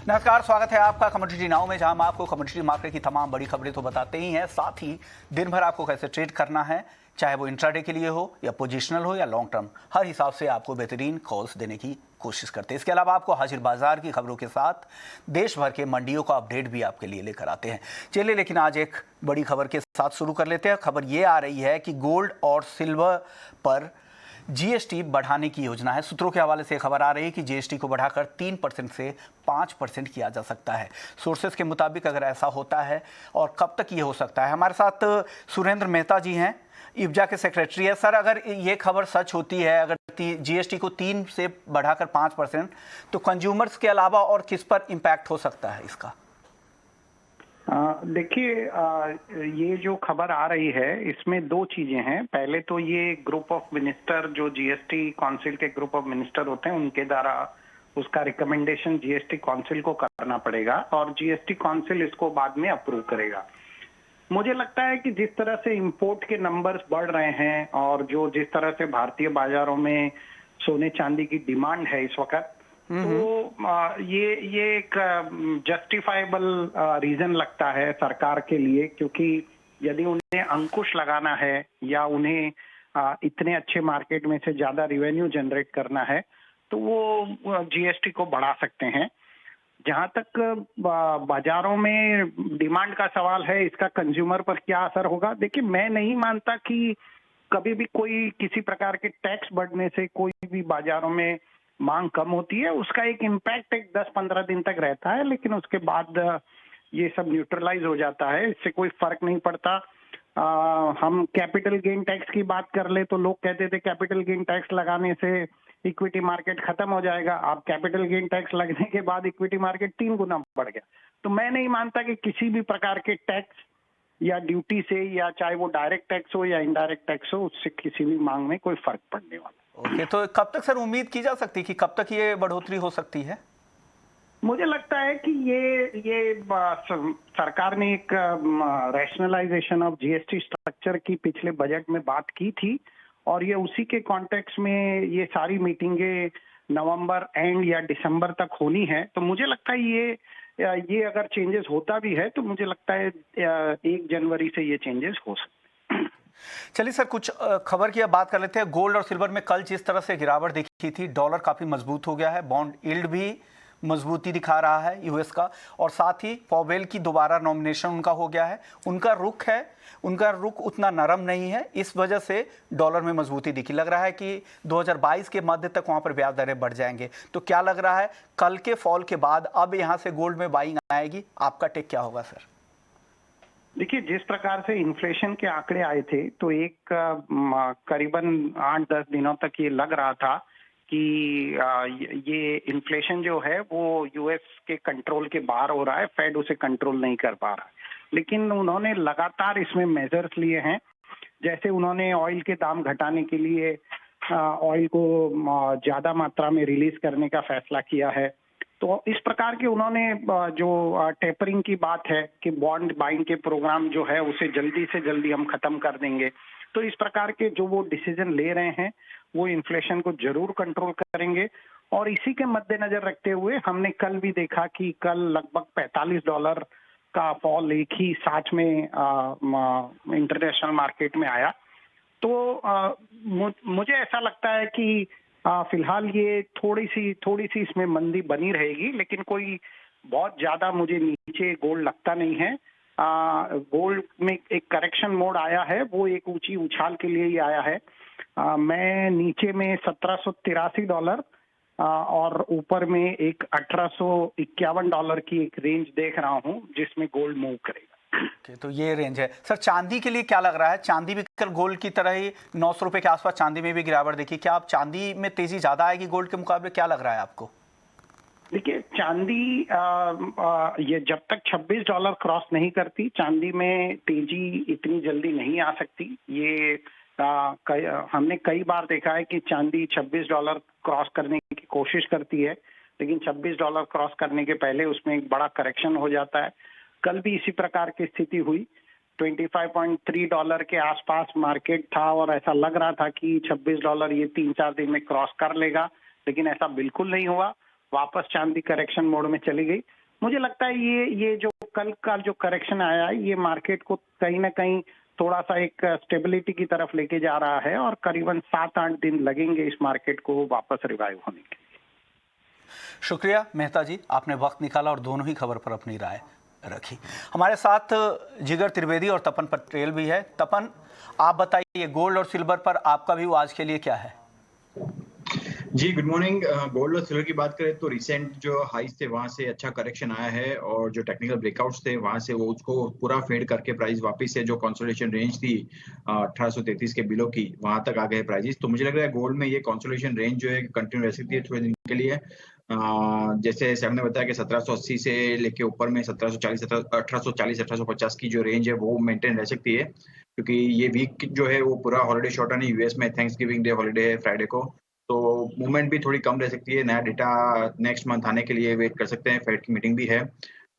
नमस्कार, स्वागत है आपका कमोडिटी नाउ में, जहां हम आपको कमोडिटी मार्केट की तमाम बड़ी खबरें तो बताते ही हैं, साथ ही दिन भर आपको कैसे ट्रेड करना है, चाहे वो इंट्राडे के लिए हो या पोजिशनल हो या लॉन्ग टर्म, हर हिसाब से आपको बेहतरीन कॉल्स देने की कोशिश करते हैं। इसके अलावा आपको हाजिर बाजार की खबरों के साथ देश भर के मंडियों का अपडेट भी आपके लिए लेकर आते हैं। चलिए, लेकिन आज एक बड़ी खबर के साथ शुरू कर लेते हैं। खबर ये आ रही है कि गोल्ड और सिल्वर पर जीएसटी बढ़ाने की योजना है। सूत्रों के हवाले से खबर आ रही है कि जीएसटी को बढ़ाकर 3% से 5% किया जा सकता है। सोर्सेस के मुताबिक अगर ऐसा होता है और कब तक ये हो सकता है, हमारे साथ सुरेंद्र मेहता जी हैं, इब्जा के सेक्रेटरी है। सर, अगर ये खबर सच होती है, अगर जीएसटी को 3 से बढ़ाकर 5%, तो कंज्यूमर्स के अलावा और किस पर इम्पैक्ट हो सकता है इसका? देखिए, ये जो खबर आ रही है इसमें दो चीजें हैं। पहले तो ये ग्रुप ऑफ मिनिस्टर, जो जीएसटी काउंसिल के ग्रुप ऑफ मिनिस्टर होते हैं, उनके द्वारा उसका रिकमेंडेशन जीएसटी काउंसिल को करना पड़ेगा और जीएसटी काउंसिल इसको बाद में अप्रूव करेगा। मुझे लगता है कि जिस तरह से इंपोर्ट के नंबर्स बढ़ रहे हैं और जिस तरह से भारतीय बाजारों में सोने चांदी की डिमांड है इस वक्त, तो ये एक जस्टिफाइबल रीजन लगता है सरकार के लिए, क्योंकि यदि उन्हें अंकुश लगाना है या उन्हें इतने अच्छे मार्केट में से ज्यादा रिवेन्यू जनरेट करना है, तो वो जीएसटी को बढ़ा सकते हैं। जहां तक बाजारों में डिमांड का सवाल है, इसका कंज्यूमर पर क्या असर होगा, देखिए मैं नहीं मानता कि कभी भी कोई किसी प्रकार के टैक्स बढ़ने से कोई भी बाजारों में मांग कम होती है। उसका एक इम्पैक्ट एक 10-15 दिन तक रहता है, लेकिन उसके बाद ये सब न्यूट्रलाइज हो जाता है, इससे कोई फर्क नहीं पड़ता। हम कैपिटल गेन टैक्स की बात कर ले तो लोग कहते थे कैपिटल गेन टैक्स लगाने से इक्विटी मार्केट खत्म हो जाएगा। अब कैपिटल गेन टैक्स लगने के बाद इक्विटी मार्केट 3 गुना बढ़ गया। तो मैं नहीं मानता कि किसी भी प्रकार के टैक्स या ड्यूटी से, या चाहे वो डायरेक्ट टैक्स हो या इनडायरेक्ट टैक्स हो, उससे किसी भी मांग में कोई फर्क पड़ने वाला। ओके, तो कब तक सर उम्मीद की जा सकती है कि कब तक ये बढ़ोतरी हो सकती है? मुझे लगता है कि ये सरकार ने एक रैशनलाइजेशन ऑफ जीएसटी स्ट्रक्चर की पिछले बजट में बात की थी और ये उसी के कॉन्टेक्स्ट में ये सारी मीटिंगें नवंबर एंड या दिसंबर तक होनी है। तो मुझे लगता है ये अगर चेंजेस होता भी है तो मुझे लगता है 1 जनवरी से ये चेंजेस हो सकते हैं। चलिए सर, कुछ खबर की अब बात कर लेते हैं। गोल्ड और सिल्वर में कल जिस तरह से गिरावट देखी थी, डॉलर काफी मजबूत हो गया है, बॉन्ड यील्ड भी मजबूती दिखा रहा है यूएस का, और साथ ही पॉवेल की दोबारा नॉमिनेशन उनका हो गया है। उनका रुख उतना नरम नहीं है, इस वजह से डॉलर में मजबूती दिखी। लग रहा है कि 2022 के मध्य तक वहां पर ब्याज दरें बढ़ जाएंगे। तो क्या लग रहा है, कल के फॉल के बाद अब यहां से गोल्ड में बाइंग आएगी? आपका टेक क्या होगा सर? देखिए, जिस प्रकार से इन्फ्लेशन के आंकड़े आए थे तो एक करीबन 8-10 दिनों तक ये लग रहा था कि ये इन्फ्लेशन जो है वो यूएस के कंट्रोल के बाहर हो रहा है, फेड उसे कंट्रोल नहीं कर पा रहा है। लेकिन उन्होंने लगातार इसमें मेजर्स लिए हैं। जैसे उन्होंने ऑयल के दाम घटाने के लिए ऑयल को ज्यादा मात्रा में रिलीज करने का फैसला किया है। तो इस प्रकार के उन्होंने जो टेपरिंग की बात है कि बॉन्ड बाइंग के प्रोग्राम जो है उसे जल्दी से जल्दी हम खत्म कर देंगे, तो इस प्रकार के जो वो डिसीजन ले रहे हैं वो इन्फ्लेशन को जरूर कंट्रोल करेंगे। और इसी के मद्देनजर रखते हुए हमने कल भी देखा कि कल लगभग $45 का फॉल एक ही साथ में इंटरनेशनल मार्केट में आया। तो मुझे ऐसा लगता है कि फिलहाल ये थोड़ी सी इसमें मंदी बनी रहेगी, लेकिन कोई बहुत ज्यादा मुझे नीचे गोल्ड लगता नहीं है। गोल्ड में एक करेक्शन मोड आया है, वो एक ऊंची उछाल के लिए ही आया है। मैं नीचे में $1783 और ऊपर में एक $1851 की एक रेंज देख रहा हूं जिसमें गोल्ड मूव करेगा। तो ये रेंज है। सर, चांदी के लिए क्या लग रहा है? चांदी भी कल गोल्ड की तरह ही 900 रुपए के आसपास चांदी में भी गिरावट देखी। क्या आप चांदी में तेजी ज्यादा आएगी गोल्ड के मुकाबले? क्या लग रहा है आपको? देखिए, चांदी ये जब तक $26 क्रॉस नहीं करती, चांदी में तेजी इतनी जल्दी नहीं आ सकती। ये हमने कई बार देखा है कि चांदी $26 क्रॉस करने की कोशिश करती है, लेकिन $26 क्रॉस करने के पहले उसमें एक बड़ा करेक्शन हो जाता है। कल भी इसी प्रकार की स्थिति हुई। $25.3 के आसपास मार्केट था और ऐसा लग रहा था कि $26 ये 3-4 दिन में क्रॉस कर लेगा, लेकिन ऐसा बिल्कुल नहीं हुआ वापस चांदी करेक्शन मोड में चली गई। मुझे लगता है ये जो कल का जो करेक्शन आया है ये मार्केट को कहीं ना कहीं थोड़ा सा एक स्टेबिलिटी की तरफ लेके जा रहा है और करीबन 7-8 दिन लगेंगे इस मार्केट को वापस रिवाइव होने के लिए। शुक्रिया मेहता जी, आपने वक्त निकाला और दोनों ही खबर पर अपनी राय रखी। हमारे साथ जिगर त्रिवेदी और तपन पटेल भी है। तपन, आप बताइए गोल्ड और सिल्वर पर आपका व्यू आज के लिए क्या है? जी, गुड मॉर्निंग। गोल्ड और सिल्वर की बात करें तो रिसेंट जो हाइस थे वहां से अच्छा करेक्शन आया है और जो टेक्निकल ब्रेकआउट्स थे वहां से वो उसको पूरा फेड करके प्राइस वापस से जो कंसोलिडेशन रेंज थी 1833 के बिलो की वहां तक आ गए प्राइसेस। तो मुझे लग रहा है गोल्ड में ये कंसोलिडेशन रेंज जो है कंटिन्यू रह सकती है थोड़े दिन के लिए। जैसे सैम ने बताया कि 1780 से लेके ऊपर में 1740 1850 की जो रेंज है वो मेंटेन रह सकती है, क्योंकि ये वीक जो है वो पूरा हॉलिडे शॉर्ट है, यूएस में थैंक्सगिविंग डे हॉलिडे है फ्राइडे को, तो मूवमेंट भी थोड़ी कम रह सकती है। नया डेटा नेक्स्ट मंथ आने के लिए वेट कर सकते हैं, फेड की मीटिंग भी है,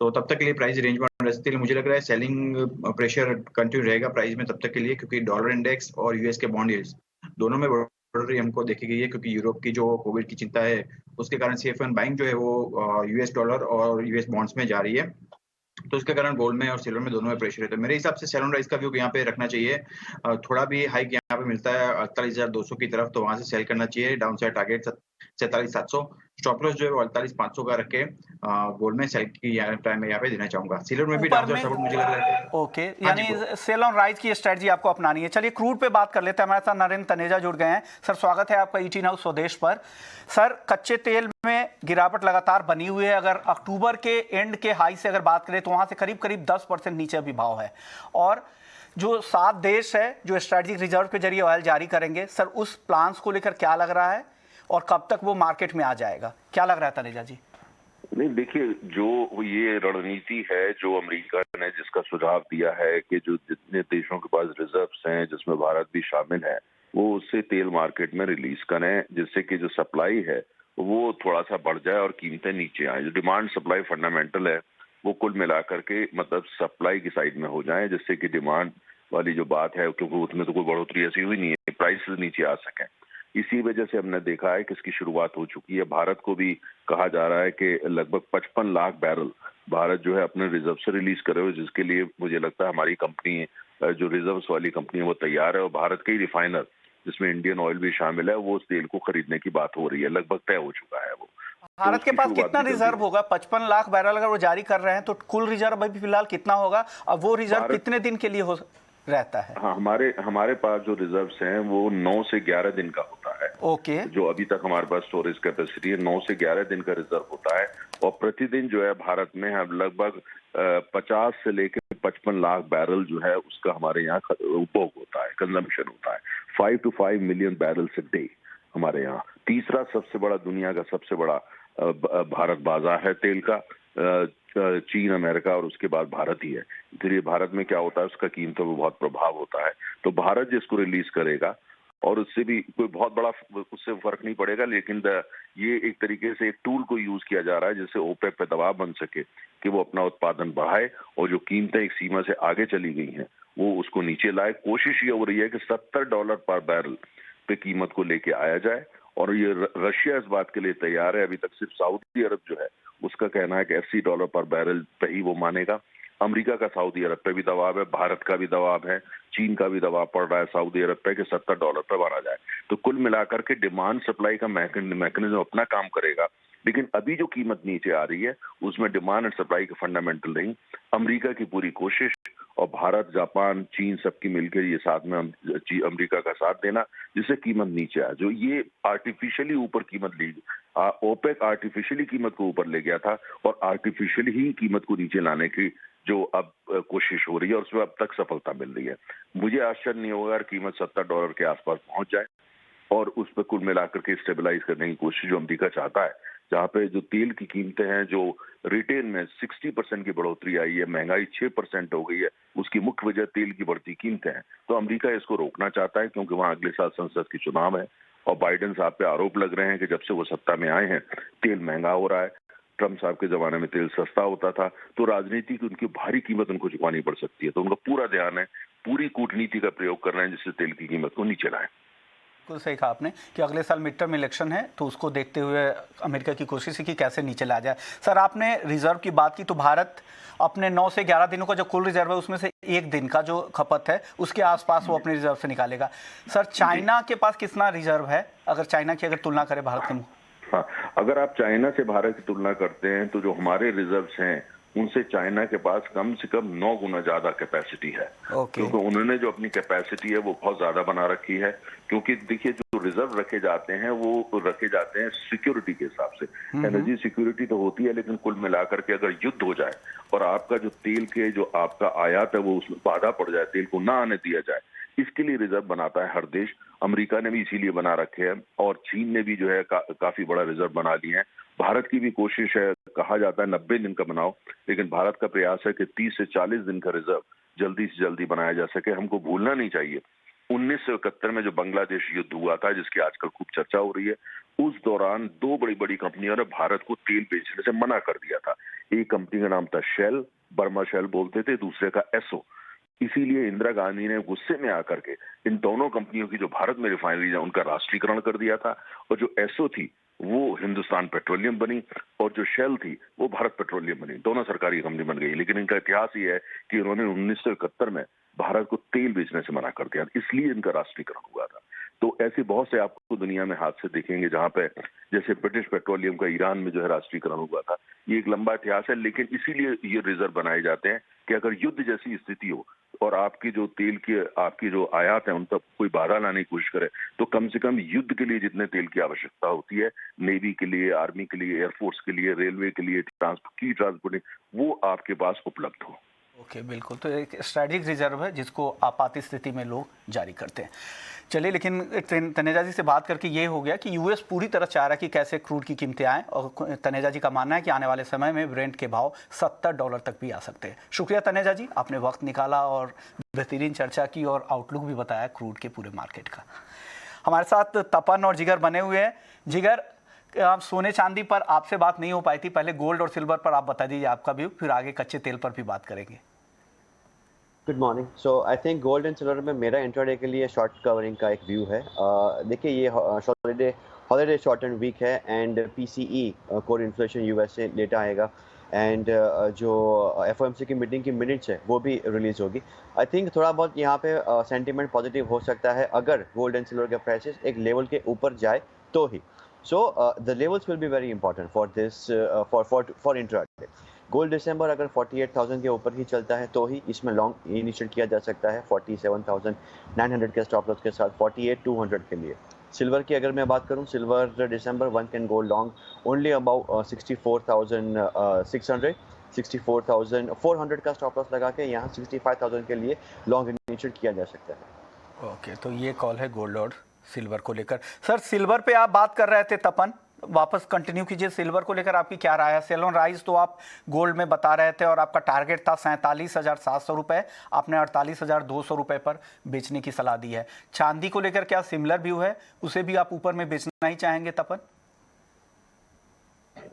तो तब तक के लिए प्राइस रेंज में रह सकती है। मुझे लग रहा है सेलिंग प्रेशर कंटिन्यू रहेगा प्राइस में तब तक के लिए, क्योंकि डॉलर इंडेक्स और यूएस के बॉन्ड यील्ड्स दोनों में बढ़ोतरी हमको देखी गई है, क्योंकि यूरोप की जो कोविड की चिंता है उसके कारण CFN बाइंग जो है वो यूएस डॉलर और यूएस बॉन्ड्स में जा रही है, तो उसके कारण गोल्ड में और सिल्वर में दोनों में प्रेशर है। तो मेरे हिसाब से सेल ऑन राइज का व्यू यहाँ पे रखना चाहिए। थोड़ा भी हाइक यहाँ पे मिलता है 48,200 की तरफ, तो वहां से सेल करना चाहिए। Down side target 47,700, stop loss जो है वो 48,500 का रख के गोल्ड में सेल की टाइम में यहाँ पे देना चाहूंगा। सिल्वर में भी ऊपर डाउन साइड में सपोर्ट मुझे लग रहा है। ओके, हाँ जी, यानी सेल ऑन राइज की स्ट्रेटजी आपको अपनानी है। चलिए क्रूड पे बात कर लेते हैं। हमारे साथ नरेंद्र तनेजा जुड़ गए हैं। सर, स्वागत है आपका ET नाउ स्वदेश पर। सर, कच्चे तेल में गिरावट लगातार बनी हुई है। अगर अक्टूबर के एंड के हाई से अगर बात करें तो वहां से करीब करीब 10% नीचे अभी भाव है, और जो 7 देश है जो स्ट्रेटेजिक रिजर्व के जरिए ऑयल जारी करेंगे, सर उस प्लान्स को लेकर क्या लग रहा है और कब तक वो मार्केट में आ जाएगा, क्या लग रहा है तनेजा जी? नहीं, देखिए, जो ये रणनीति है जो अमेरिका ने जिसका सुझाव दिया है कि जो जितने देशों के पास रिजर्व्स हैं जिसमें भारत भी शामिल है वो उससे तेल मार्केट में रिलीज करें, जिससे कि जो सप्लाई है वो थोड़ा सा बढ़ जाए और कीमतें नीचे आए। जो डिमांड सप्लाई फंडामेंटल है वो कुल मिलाकर के मतलब सप्लाई की साइड में हो जाए, जिससे कि डिमांड वाली जो बात है, क्योंकि उसमें तो कोई बढ़ोतरी ऐसी हुई नहीं है, प्राइसेस नीचे आ सकें। इसी वजह से हमने देखा है कि इसकी शुरुआत हो चुकी है। भारत को भी कहा जा रहा है कि लगभग 55 लाख बैरल भारत जो है अपने रिजर्व से रिलीज करे हुए, जिसके लिए मुझे लगता है हमारी कंपनी जो रिजर्व्स वाली कंपनी है वो तैयार है, और भारत के ही रिफाइनर जिसमें इंडियन ऑयल भी शामिल है वो उस तेल को खरीदने की बात हो रही है, लगभग तय हो चुका है वो। भारत के पास कितना रिजर्व होगा? 55 लाख बैरल अगर वो जारी कर रहे हैं तो कुल रिजर्व अभी फिलहाल कितना होगा, और वो रिजर्व कितने दिन के लिए हो रहता है? हाँ, हमारे पास जो रिजर्व्स हैं वो 9 से 11 दिन का होता है। ओके। जो अभी तक हमारे पास स्टोरेज कैपेसिटी है 9 से 11 दिन का रिजर्व होता है, और प्रतिदिन जो है भारत में हम लगभग 50 से लेकर 55 लाख बैरल जो है उसका हमारे यहाँ उपभोग होता है, कंजम्पशन होता है। 5 to 5 million barrels a day हमारे यहाँ। तीसरा सबसे बड़ा, दुनिया का सबसे बड़ा भारत बाजार है तेल का। चीन, अमेरिका और उसके बाद भारत ही है। इसलिए भारत में क्या होता है उसका कीमतों पर बहुत प्रभाव होता है। तो भारत जिसको रिलीज करेगा और उससे भी कोई बहुत बड़ा उससे फर्क नहीं पड़ेगा, लेकिन ये एक तरीके से एक टूल को यूज किया जा रहा है जिससे ओपेक पे दबाव बन सके कि वो अपना उत्पादन बढ़ाए और जो कीमतें एक सीमा से आगे चली गई हैं वो उसको नीचे लाए। कोशिश ये हो रही है कि $70 पर बैरल पे कीमत को लेके आया जाए, और ये रशिया इस बात के लिए तैयार है। अभी तक सिर्फ सऊदी अरब जो है उसका कहना है कि $80 पर बैरल पे ही वो मानेगा। अमेरिका का सऊदी अरब पे भी दबाव है, भारत का भी दबाव है, चीन का भी दबाव पड़ रहा है सऊदी अरब पे कि $70 पे माना जाए। तो कुल मिलाकर के डिमांड सप्लाई का मैकेनिज्म अपना काम करेगा, लेकिन अभी जो कीमत नीचे आ रही है उसमें डिमांड एंड सप्लाई के फंडामेंटल नहीं। अमेरिका की पूरी कोशिश और भारत, जापान, चीन सबकी मिलकर ये साथ में अमेरिका का साथ देना जिससे कीमत नीचे आए। जो ये आर्टिफिशियली ऊपर कीमत ली, ओपेक आर्टिफिशियली कीमत को ऊपर ले गया था और आर्टिफिशियली ही कीमत को नीचे लाने की जो अब कोशिश हो रही है और उसमें अब तक सफलता मिल रही है। मुझे आश्चर्य नहीं होगा अगर कीमत $70 के आसपास पहुंच जाए और उस पर कुल मिलाकर के स्टेबलाइज करने की कोशिश जो अमेरिका चाहता है, जहाँ पे जो तेल की कीमतें हैं जो रिटेल में 60% की बढ़ोतरी आई है, महंगाई 6% हो गई है, उसकी मुख्य वजह तेल की बढ़ती कीमतें हैं। तो अमेरिका इसको रोकना चाहता है क्योंकि वहाँ अगले साल संसद की चुनाव है और बाइडेन साहब पे आरोप लग रहे हैं कि जब से वो सत्ता में आए हैं तेल महंगा हो रहा है। ट्रम्प साहब के जमाने में तेल सस्ता होता था, तो राजनीति की उनकी भारी कीमत उनको चुकानी पड़ सकती है। तो उनका पूरा ध्यान है, पूरी कूटनीति का प्रयोग कर रहे हैं जिससे तेल की कीमत को नीचे लाएं। बिल्कुल सही कहा आपने कि अगले साल मिड टर्म इलेक्शन है, तो उसको देखते हुए अमेरिका की कोशिश है कि कैसे नीचे ला जाए। सर, आपने रिजर्व की बात की, तो भारत अपने 9 से 11 दिनों का जो कुल रिजर्व है उसमें से एक दिन का जो खपत है उसके आसपास वो अपने रिजर्व से निकालेगा। सर, चाइना के पास कितना रिजर्व है, अगर चाइना की अगर तुलना करें भारत के? हाँ, अगर आप चाइना से भारत की तुलना करते हैं तो जो हमारे रिजर्व्स हैं उनसे चाइना के पास कम से कम 9 गुना ज्यादा कैपेसिटी है। क्योंकि उन्होंने जो अपनी कैपेसिटी है वो बहुत ज्यादा बना रखी है। क्योंकि देखिए, जो रिजर्व रखे जाते हैं वो रखे जाते हैं सिक्योरिटी के हिसाब से। एनर्जी सिक्योरिटी तो होती है, लेकिन कुल मिलाकर के अगर युद्ध हो जाए और आपका जो तेल के जो आपका आयात है वो उसमें बाधा पड़ जाए, तेल को ना आने दिया जाए, इसके लिए रिजर्व बनाता है हर देश। अमेरिका ने भी इसीलिए बना रखे हैं और चीन ने भी जो है काफी बड़ा रिजर्व बना लिए हैं। भारत की भी कोशिश है, कहा जाता है 90 दिन का बनाओ, लेकिन भारत का प्रयास है कि 30 से 40 दिन का रिजर्व जल्दी से जल्दी बनाया जा सके। हमको भूलना नहीं चाहिए 1971 में जो बांग्लादेश युद्ध हुआ था, जिसकी आजकल खूब चर्चा हो रही है, उस दौरान 2 बड़ी बड़ी कंपनियों ने भारत को तेल बेचने से मना कर दिया था। एक कंपनी का नाम था शेल, बर्मा शेल बोलते थे, दूसरे का एसो। इसीलिए इंदिरा गांधी ने गुस्से में आकर के इन दोनों कंपनियों की जो भारत में रिफाइनरीज है उनका राष्ट्रीयकरण कर दिया था, और जो एसओ थी वो हिंदुस्तान पेट्रोलियम बनी और जो शेल थी वो भारत पेट्रोलियम बनी। दोनों सरकारी कंपनी बन गई। लेकिन इनका इतिहास ये है कि उन्होंने 1971 में भारत को तेल बेचने से मना कर दिया, इसलिए इनका राष्ट्रीयकरण हुआ था। तो ऐसे बहुत से आपको दुनिया में हादसे देखेंगे जहां पे, जैसे ब्रिटिश पेट्रोलियम का ईरान में जो है राष्ट्रीयकरण हुआ था। ये एक लंबा इतिहास है, लेकिन इसीलिए ये रिजर्व बनाए जाते हैं कि अगर युद्ध जैसी स्थिति हो और आपकी जो तेल की आपकी जो आयात है उन पर कोई बाधा लाने की कोशिश करे, तो कम से कम युद्ध के लिए जितने तेल की आवश्यकता होती है, नेवी के लिए, आर्मी के लिए, एयरफोर्स के लिए, रेलवे के लिए, ट्रांसपोर्ट, वो आपके पास उपलब्ध हो। ओके, बिल्कुल। तो एक स्ट्रेटेजिक रिजर्व है जिसको आपात स्थिति में लोग जारी करते हैं। चलिए, लेकिन तनेजा जी से बात करके ये हो गया कि यूएस पूरी तरह चाह रहा है कि कैसे क्रूड की कीमतें आएँ, और तनेजा जी का मानना है कि आने वाले समय में ब्रेंट के भाव $70 तक भी आ सकते हैं। शुक्रिया तनेजा जी, आपने वक्त निकाला और बेहतरीन चर्चा की और आउटलुक भी बताया क्रूड के पूरे मार्केट का। हमारे साथ तपन और जिगर बने हुए हैं। जिगर, आप सोने चांदी पर आपसे बात नहीं हो पाई थी, पहले गोल्ड और सिल्वर पर आप बता दीजिए आपका व्यू, फिर आगे कच्चे तेल पर भी बात करेंगे। Good morning. So I think gold and silver में मेरा इंट्राडे के लिए शॉर्ट कवरिंग का एक व्यू है। देखिए, ये हॉलीडे शॉर्ट एंड वीक है and PCE core inflation US से डेटा आएगा एंड जो एफओएमसी की मीटिंग की मिनट्स है वो भी रिलीज होगी। आई थिंक थोड़ा बहुत यहाँ पे सेंटीमेंट पॉजिटिव हो सकता है अगर गोल्ड एंड सिल्वर के प्राइसेस एक लेवल के ऊपर जाए तो ही। So the levels will be very important for this for intraday. Gold दिसंबर अगर 48,000 के ऊपर ही चलता है तो ही इसमें लॉन्ग इनिशिएट किया जा सकता है 47,900 के स्टॉप लॉस के साथ 48,200 के लिए। सिल्वर की अगर मैं बात करूं, silver December one can go long only about 64,600 64,400 का स्टॉप लॉस लगा के यहाँ 65,000 के लिए लॉन्ग इनिशिएट किया जा सकता है। ओके, तो ये कॉल है गोल्ड और सिल्वर को लेकर। सर, सिल्वर पे आप बात कर रहे थे, तपन वापस कंटिन्यू कीजिए। सिल्वर को लेकर आपकी क्या राय है? सेल ऑन राइज तो आप गोल्ड में बता रहे थे और आपका टारगेट था 47,700 रुपये, आपने 48,200 रुपये पर बेचने की सलाह दी है। चांदी को लेकर क्या सिमिलर व्यू है, उसे भी आप ऊपर में बेचना ही चाहेंगे तपन?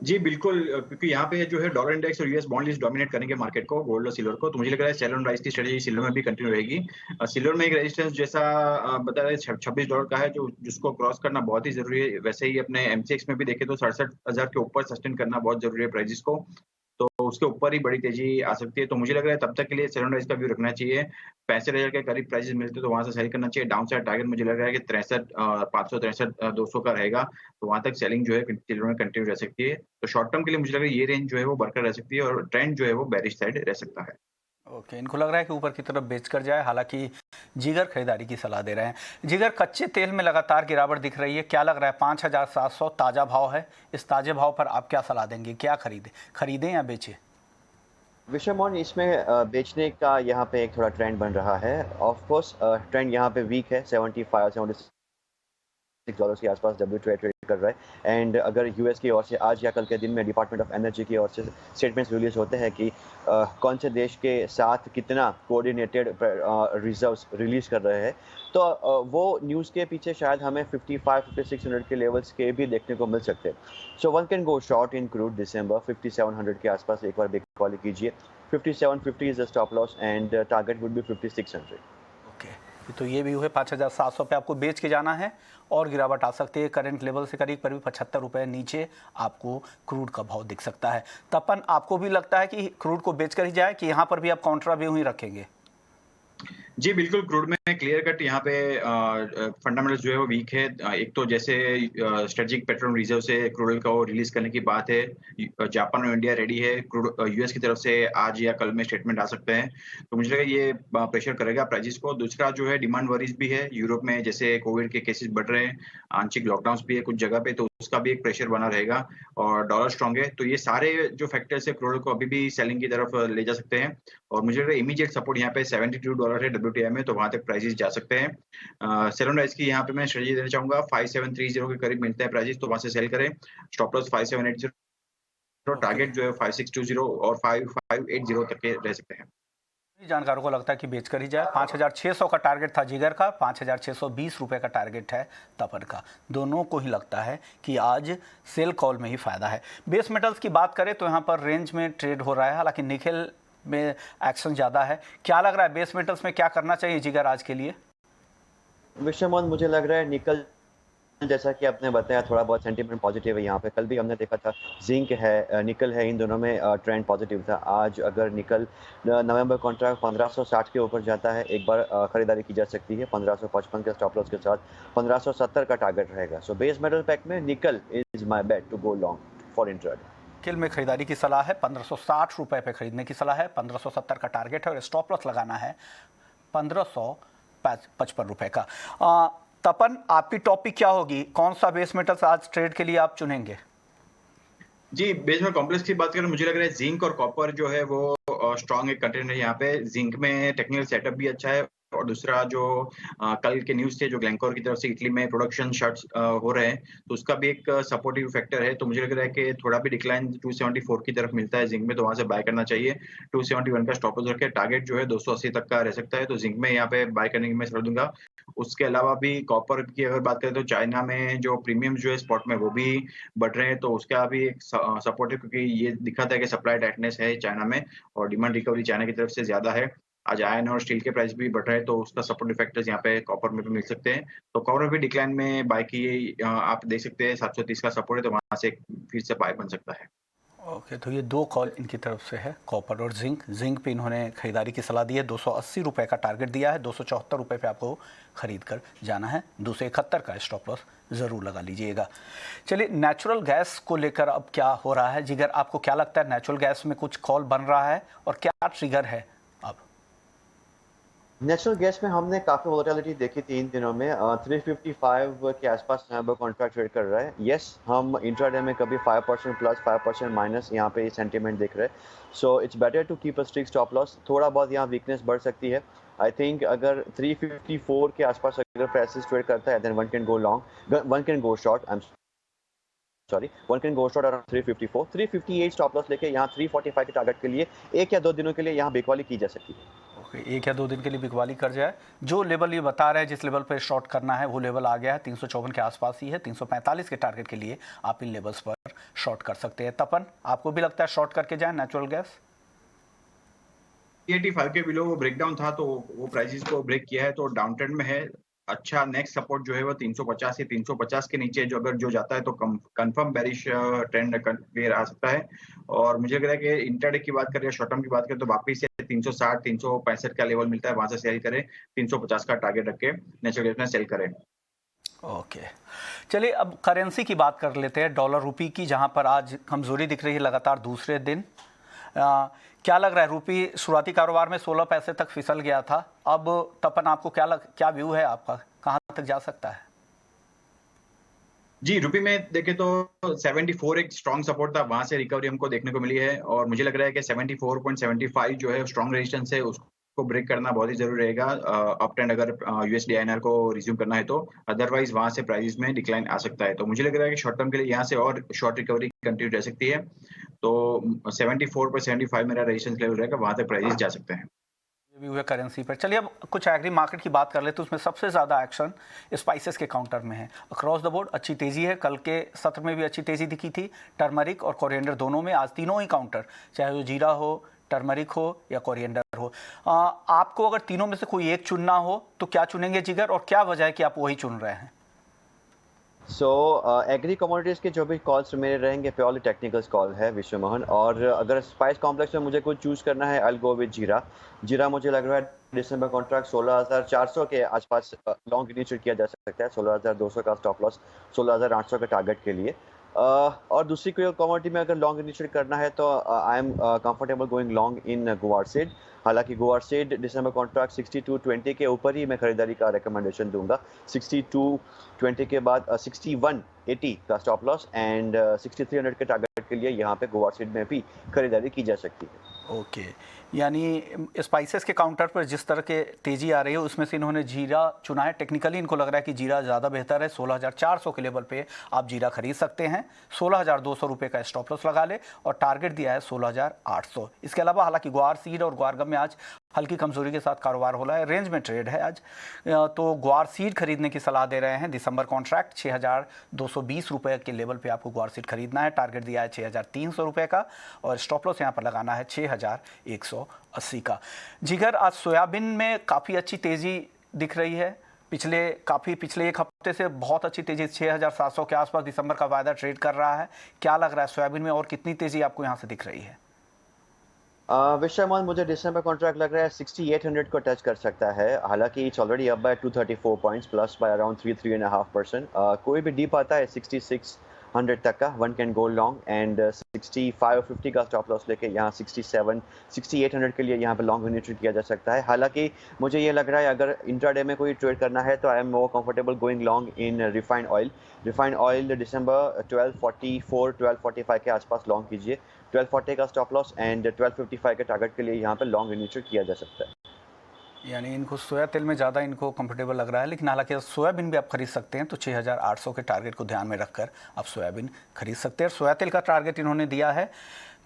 जी बिल्कुल, क्योंकि यहाँ पे जो है डॉलर इंडेक्स और यूएस बॉन्ड लिस्ट डोमिनेट करेंगे मार्केट को, गोल्ड और सिल्वर को। तो मुझे लग रहा है सेल ऑन राइज की स्ट्रेटजी सिल्वर में भी कंटिन्यू रहेगी। सिल्वर में एक रेजिस्टेंस जैसा बता रहे $26 का है, जो जिसको क्रॉस करना बहुत ही जरूरी है। वैसे ही अपने एमसीएक्स में भी देखें तो 67,000 के ऊपर सस्टेन करना बहुत जरूरी है प्राइजेस को, तो उसके ऊपर ही बड़ी तेजी आ सकती है। तो मुझे लग रहा है तब तक के लिए सेल ऑन राइज का व्यू रखना चाहिए। 65,000 के करीब प्राइसेस मिलते तो वहां से सेल करना चाहिए। डाउन साइड टारगेट मुझे लग रहा है कि 63,500 63,200 का रहेगा, तो वहां तक सेलिंग जो है सिल्वर में कंटिन्यू रह सकती है। तो शॉर्ट टर्म के लिए मुझे लग रहा है ये रेंज जो है वो बरकरार रह सकती है और ट्रेंड जो है वो बेरिश साइड रह सकता है। ओके, इनको लग रहा है कि ऊपर की तरफ बेच कर जाए, हालांकि जिगर खरीदारी की सलाह दे रहे हैं। जिगर, कच्चे तेल में लगातार गिरावट दिख रही है, क्या लग रहा है? 5,700 ताज़ा भाव है। इस ताज़े भाव पर आप क्या सलाह देंगे? क्या खरीदें या बेचें? विश्वमोन, इसमें बेचने का यहाँ पे एक थोड़ा ट्रेंड बन रहा है। ऑफ कोर्स ट्रेंड यहाँ पे वीक है, 75-76 डॉलर के आसपास WTI ट्रेड कर रहा है। एंड अगर यूएस की ओर से आज या कल के दिन में डिपार्टमेंट ऑफ एनर्जी की ओर से स्टेटमेंट्स रिलीज होते हैं कि कौन से देश के साथ कितना कोऑर्डिनेटेड रिजर्व्स रिलीज कर रहे हैं, तो वो न्यूज़ के पीछे शायद हमें 55-5600 के लेवल्स के भी देखने को मिल सकते हैं। So one can go short in crude दिसंबर 5700 के आसपास एक बार बेक कॉल कीजिए। 5750 is the stop loss and target would be 5600। Okay, तो ये भी हुए 5,700 पे आपको बेच के जाना है और गिरावट आ सकती है। करंट लेवल से करीब 75 रुपए नीचे आपको क्रूड का भाव दिख सकता है। तपन, आपको भी लगता है कि क्रूड को बेच कर ही जाए कि यहाँ पर भी आप काउंटर व्यू ही रखेंगे? जी, बिल्कुल क्रूड में क्लियर कट यहाँ पे फंडामेंटल्स जो है वो वीक है। एक तो जैसे स्ट्रेटेजिक पेट्रोलियम रिजर्व से क्रूड ऑयल को रिलीज करने की बात है। जापान और इंडिया रेडी है। क्रूड यूएस की तरफ से आज या कल में स्टेटमेंट आ सकते हैं। तो मुझे लगा ये प्रेशर करेगा प्राइसेस को। दूसरा जो है डिमांड वरीज भी है। यूरोप में जैसे कोविड के केसेस बढ़ रहे हैं, आंशिक लॉकडाउन भी है कुछ जगह पे, तो उसका भी एक प्रेशर बना रहेगा और डॉलर स्ट्रांग है। तो ये सारे जो फैक्टर्स है क्रूड ऑयल को अभी भी सेलिंग की तरफ ले जा सकते हैं और मुझे लग रहा है इमीडिएट सपोर्ट यहाँ पे $72 है WTI में, तो वहां तक प्राइसेस जा सकते हैं। सेल ऑन राइज की यहाँ पे मैं स्ट्रेटजी देना चाहूंगा। 5730 के करीब मिलते हैं प्राइसेस, तो वहां से सेल करें। स्टॉप लॉस 5780, टारगेट जो है 5620 और 5580 तक के रह सकते हैं। जानकारों को लगता है कि बेचकर ही जाए। 5,600 का टारगेट था जिगर का, 5,620 रुपए का टारगेट है तपन का। दोनों को ही लगता है कि आज सेल कॉल में ही फायदा है। बेस मेटल्स की बात करें तो यहाँ पर रेंज में ट्रेड हो रहा है, हालांकि निकेल में एक्शन ज़्यादा है। क्या लग रहा है बेस मेटल्स में क्या करना चाहिए जिगर आज के लिए? विश्वमोहन, मुझे लग रहा है निकल, जैसा कि आपने बताया, थोड़ा बहुत सेंटीमेंट पॉजिटिव है यहाँ पे। कल भी हमने देखा था जिंक है, निकल है, इन दोनों में ट्रेंड पॉजिटिव था। आज अगर निकल नवंबर कॉन्ट्रैक्ट 1560 के ऊपर जाता है, एक बार खरीदारी की जा सकती है 1555 के स्टॉप लॉस के साथ। 1570 का टारगेट रहेगा। सो बेस मेटल पैक में nickel is my bet to go long for intraday. किल में खरीदारी की सलाह है, 1560 रुपए पे खरीदने की सलाह है। 1570 का टारगेट है और स्टॉप लॉस लगाना है 1555 रुपए का। तपन, आपकी टॉपिक क्या होगी? कौन सा बेस मेटल्स आज ट्रेड के लिए आप चुनेंगे? जी, बेस में कॉम्प्लेक्स की बात करें, मुझे लग रहा है जिंक और कॉपर जो है वो स्ट्रांग एक कंटेंट है यहाँ पे। जिंक में टेक्निकल सेटअप भी अच्छा है और दूसरा जो कल के न्यूज थे जो ग्लेनकोर की तरफ से इटली में प्रोडक्शन शट्स हो रहे हैं, तो उसका भी एक सपोर्टिव फैक्टर है। तो मुझे लग रहा है कि थोड़ा भी डिक्लाइन 274 की तरफ मिलता है जिंक में, तो वहां से बाय करना चाहिए। 271 का स्टॉप लॉस रखे, टारगेट जो है 280 तक का रह सकता है, तो जिंक में यहाँ पे बाय करने की मैं सलाह दूंगा। उसके अलावा भी कॉपर की अगर बात करें तो चाइना में जो प्रीमियम जो है स्पॉट में वो भी बढ़ रहे हैं, तो उसका भी एक सपोर्ट है, क्योंकि ये दिखा था कि सप्लाई टाइटनेस है चाइना में और डिमांड रिकवरी चाइना की तरफ से ज्यादा है। आज आयरन और स्टील के प्राइस भी बढ़ रहे हैं, तो उसका सपोर्टिव फैक्टर्स यहाँ पे कॉपर में भी मिल सकते हैं। तो कॉपर भी डिक्लाइन में बाय की आप देख सकते हैं, 730 का सपोर्ट है, तो वहां से फिर से बाय बन सकता है। ओके, तो ये दो कॉल इनकी तरफ से है, कॉपर और जिंक। जिंक पे इन्होंने खरीदारी की सलाह दी है, 280 रुपए का टारगेट दिया है। 274 रुपए पे आपको खरीद कर जाना है। 271 का स्टॉप लॉस ज़रूर लगा लीजिएगा। चलिए, नेचुरल गैस को लेकर अब क्या हो रहा है जिगर? आपको क्या लगता है, नेचुरल गैस में कुछ कॉल बन रहा है और क्या ट्रिगर है अब? नेचुरल गैस में हमने काफ़ी वोलेटिलिटी देखी 3 दिनों में। 355 के आसपास नवंबर कॉन्ट्रैक्ट ट्रेड कर रहा है। यस, हम इंट्राडे में कभी 5% प्लस 5% माइनस यहाँ पे सेंटीमेंट देख रहे हैं। So it's better to keep a strict stop loss. थोड़ा बहुत यहाँ वीकनेस बढ़ सकती है। आई थिंक अगर 354 के आसपास अगर प्राइसेस ट्रेड करता है, then one can go long, one can go short. One can go short around 354, 358 stop loss लेके यहाँ 345 के टारगेट के लिए 1 या 2 दिनों के लिए यहाँ बिकवाली की जा सकती है। ओके, 1 या 2 दिन के लिए बिकवाली कर जाए। जो लेवल ये बता रहे हैं जिस लेवल पर शॉर्ट करना है, वो लेवल आ गया है, 354 के आसपास ही है। 345 के टारगेट के लिए आप इन लेवल्स पर शॉर्ट कर सकते हैं। तपन, आपको भी लगता है शॉर्ट करके जाए नेचुरल गैस? 85 के बिलो वो ब्रेकडाउन था, तो वो प्राइसेस को ब्रेक किया है, तो डाउन ट्रेंड में है। अच्छा, नेक्स्ट सपोर्ट जो है वो 350 से 350 के नीचे जो अगर जो जाता है तो कंफर्म बेरिश ट्रेंड आ सकता है। और मुझे लग रहा है कि इंट्राडे की बात करें या शॉर्ट टर्म की बात करें तो वापिस से 360 365 का लेवल मिलता है, वहां से सेल करें। 350 का टारगेट रख के नेचुरल गैस में सेल करें। ओके, चलिए अब करेंसी की बात कर लेते हैं, डॉलर रुपी की, जहां पर आज कमजोरी दिख रही है लगातार दूसरे दिन। क्या लग रहा है? रुपी शुरुआती कारोबार में 16 पैसे तक फिसल गया था। अब तपन, आपको क्या व्यू है आपका, कहां तक जा सकता है? जी, रुपी में देखें तो 74 एक स्ट्रॉन्ग सपोर्ट था, वहां से रिकवरी हमको देखने को मिली है और मुझे लग रहा है कि 74.75 जो है स्ट्रॉन्ग रेजिस्टेंस है, उसको ब्रेक करना बहुत ही जरूरी रहेगा अप ट्रेंड अगर यूएसडी आईएनआर को रिज्यूम करना है तो। अदरवाइज वहां से प्राइसेस में डिक्लाइन आ सकता है, तो मुझे लग रहा है कि शॉर्ट टर्म के लिए यहाँ से और शॉर्ट रिकवरी कंटिन्यू रह सकती है। तो 74.75 मेरा रेजिस्टेंस लेवल रहेगा, वहां तक प्राइसेस जा सकते हैं। भी हुए करेंसी पर। चलिए अब कुछ एग्री मार्केट की बात कर लेते हैं। उसमें सबसे ज़्यादा एक्शन स्पाइसेस के काउंटर में है। अक्रॉस द बोर्ड अच्छी तेज़ी है, कल के सत्र में भी अच्छी तेज़ी दिखी थी। टर्मरिक और कोरिएंडर दोनों में आज तीनों ही काउंटर, चाहे वो जीरा हो, टर्मरिक हो या कोरिएंडर हो। आपको अगर तीनों में से कोई एक चुनना हो तो क्या चुनेंगे जिगर, और क्या वजह है कि आप वही चुन रहे हैं? एग्री कमोडिटीज़ के जो भी कॉल्स मेरे रहेंगे प्योरली टेक्निकल्स कॉल है विश्व मोहन। और अगर स्पाइस कॉम्प्लेक्स में मुझे कुछ चूज़ करना है, आई विल गो विद जीरा। जीरा मुझे लग रहा है दिसंबर कॉन्ट्रैक्ट 16,400 के आसपास लॉन्ग इनिशिएट किया जा सकता है। 16,200 का स्टॉप लॉस, 16,800 के टारगेट के लिए। और दूसरी कोई कमोडिटी में अगर लॉन्ग इनिशिएट करना है तो I am comfortable going long in guar seed. हालांकि गुआरसीड दिसंबर कॉन्ट्रैक्ट 62.20 के ऊपर ही मैं खरीदारी का रिकमेंडेशन दूंगा। 62.20 के बाद 61.80 का स्टॉप लॉस एंड 6300 के टारगेट के लिए यहाँ पे गुआरसीड में भी खरीदारी की जा सकती है। ओके, यानी स्पाइसेस के काउंटर पर जिस तरह के तेज़ी आ रही है उसमें से इन्होंने जीरा चुना है। टेक्निकली इनको लग रहा है कि जीरा ज़्यादा बेहतर है। 16,400 के लेवल पे आप जीरा खरीद सकते हैं। 16,200 रुपये का स्टॉप लॉस लगा ले और टारगेट दिया है 16,800। इसके अलावा हालांकि ग्वार सीड और ग्वारगम में आज हल्की कमजोरी के साथ कारोबार हो रहा है, रेंज में ट्रेड है आज। तो ग्वार सीड खरीदने की सलाह दे रहे हैं। दिसंबर कॉन्ट्रैक्ट 6,220 रुपये के लेवल पे आपको ग्वार सीड खरीदना है। टारगेट दिया है 6,300 रुपये का और स्टॉप लॉस यहाँ पर लगाना है 6,180 का। जिगर, आज सोयाबीन में काफ़ी अच्छी तेज़ी दिख रही है। पिछले एक हफ्ते से बहुत अच्छी तेज़ी 6,700 के आसपास दिसंबर का वायदा ट्रेड कर रहा है। क्या लग रहा है सोयाबीन में और कितनी तेज़ी आपको यहाँ से दिख रही है? विश्वमान, मुझे दिसंबर कॉन्ट्रैक्ट लग रहा है 6800 को टच कर सकता है। हालांकि it's already up by 234 points plus by around 3.5%। कोई भी डीप आता है 6600 तक का, one can go long and 6550 का स्टॉप लॉस लेके यहाँ 6800 के लिए यहाँ पे लॉन्ग इनिशिएट किया जा सकता है। हालांकि मुझे ये लग रहा है अगर इंट्राडे में कोई ट्रेड करना है तो I am more comfortable going long in refined oil. Refined oil दिसंबर 1244 1245 के आसपास लॉन्ग कीजिए। 1240 का स्टॉप लॉस एंड 1255 के टारगेट के लिए यहाँ पे लॉन्ग इनिशिएट किया जा सकता है। यानी इनको सोया तेल में ज़्यादा इनको कंफर्टेबल लग रहा है, लेकिन हालांकि सोयाबीन भी आप खरीद सकते हैं। तो 6,800 के टारगेट को ध्यान में रखकर आप सोयाबीन खरीद सकते हैं। सोया तेल का टारगेट इन्होंने दिया है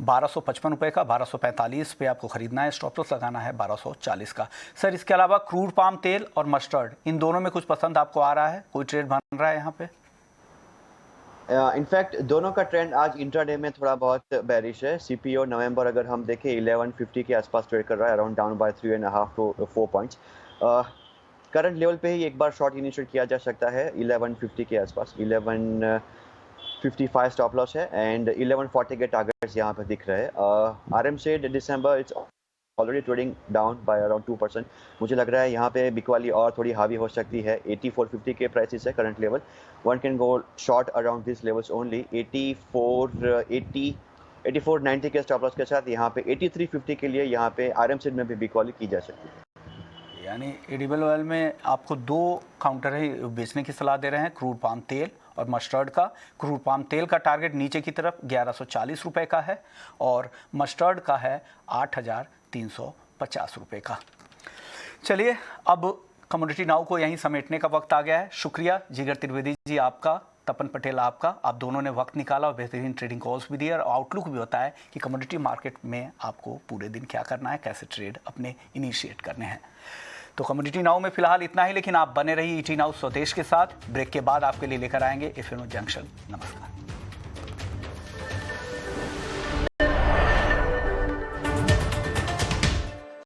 1255 रुपये का। 1245 पे आपको खरीदना है, स्टॉप लॉस लगाना है 1240 का। सर, इसके अलावा क्रूड पाम तेल और मस्टर्ड, इन दोनों में कुछ पसंद आपको आ रहा है? कोई ट्रेड बन रहा है यहाँ पे? इनफैक्ट दोनों का ट्रेंड आज इंट्राडे में थोड़ा बहुत बेरिश है। सीपीओ नवंबर अगर हम देखें 1150 के आसपास ट्रेड कर रहा है, around down by 3.5 to 4 points. Current level पे ही एक बार शॉर्ट इनिशिएट किया जा सकता है 1150 के आसपास। 1155 स्टॉप लॉस है एंड 1140 के टारगेट्स यहाँ पे दिख रहे हैं। आरएम से दिसंबर it's already trading down by around 2%। मुझे लग रहा है यहाँ पे बिकवाली और थोड़ी हावी हो सकती है। 8450 के प्राइसेस है current level. One can go short around this levels only. 8490 के स्टॉप लॉस के साथ यहाँ पे 8350 के लिए यहाँ पे आरएम सेड में भी बिकवाली की जा सकती है। यानी एडिबल ऑयल में आपको दो काउंटर है बेचने की सलाह दे रहे हैं, क्रूड पाम तेल और मस्टर्ड का। क्रूड पाम तेल का टारगेट नीचे की तरफ 1140 रुपये का है और मस्टर्ड का है 8,350 रुपये का। चलिए, अब कमोडिटी नाउ को यहीं समेटने का वक्त आ गया है। शुक्रिया जिगर त्रिवेदी जी आपका, तपन पटेल आपका। आप दोनों ने वक्त निकाला और बेहतरीन ट्रेडिंग कॉल्स भी दिए और आउटलुक भी बताया कि कमोडिटी मार्केट में आपको पूरे दिन क्या करना है, कैसे ट्रेड अपने इनिशिएट करने हैं। तो कमोडिटी नाउ में फिलहाल इतना ही, लेकिन आप बने रहिए ईटी नाउ स्वदेश के साथ। ब्रेक के बाद आपके लिए लेकर आएंगे एफएम जंक्शन। नमस्कार।